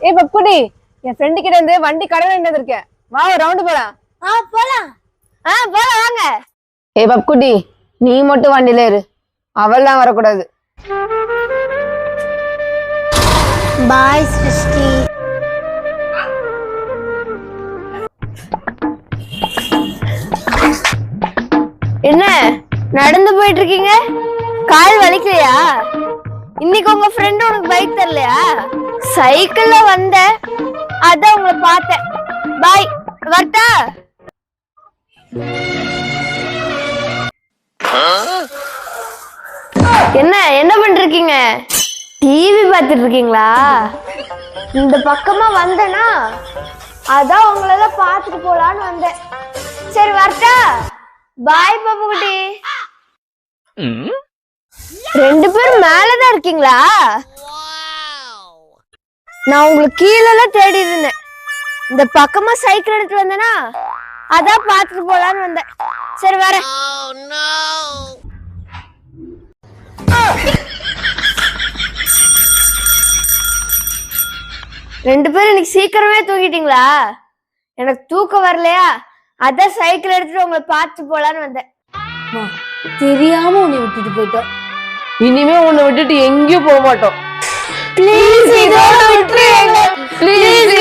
ஏய் பப்புடி, என் ஃப்ரெண்டு கிட்ட இருந்து வண்டி கடை இருக்கேன். வா ரவுண்டு போலாம். போலாம். போலாம் வாங்க. ஏய் பப்புடி, நீ மட்டும் வண்டியில இரு, அவள்லாம் வரக்கூடாது. பாய் சிருஷ்டி. என்ன நடந்து போயிட்டு இருக்கீங்க? கால் வலிக்கலையா? இன்னைக்கு உங்க ஃப்ரெண்ட் உனக்கு பைக் தரலையா? சைக்கிள்ல வந்த, அதான் உங்களை பார்த்தேன். பாய், வரட்டா? என்ன என்ன பண்றீங்க? டிவி பார்த்துட்டு இருக்கீங்களா? இந்த பக்கமா வந்தனா, அதான் உங்களெல்லாம் பார்த்துட்டு போலான்னு வந்தேன். சரி வரட்டா? பாய் பாப்பு குட்டி. ரெண்டு பேரும் மேலதான் இருக்கீங்களா? நான் உங்களுக்கு கீழெல்லாம் தேடி இருந்தேன். இந்த பக்கமா சைக்கிள் எடுத்து வந்தேனா, அதான் பார்த்துட்டு போலான்னு வந்தேன். சரி வரேன். ரெண்டு பேரும் இன்னைக்கு சீக்கிரமே தூங்கிட்டீங்களா? எனக்கு தூக்கம் வரலையா, அதான் சைக்கிள் எடுத்துட்டு உங்களை பார்த்து போலான்னு வந்தேன். தெரியாம உன்னை விட்டுட்டு போயிட்டோம். இனிமே உன்னை விட்டுட்டு எங்கேயும் போக மாட்டோம். ப்ளீஸ் இதோட விட்டுருங்க. ப்ளீஸ்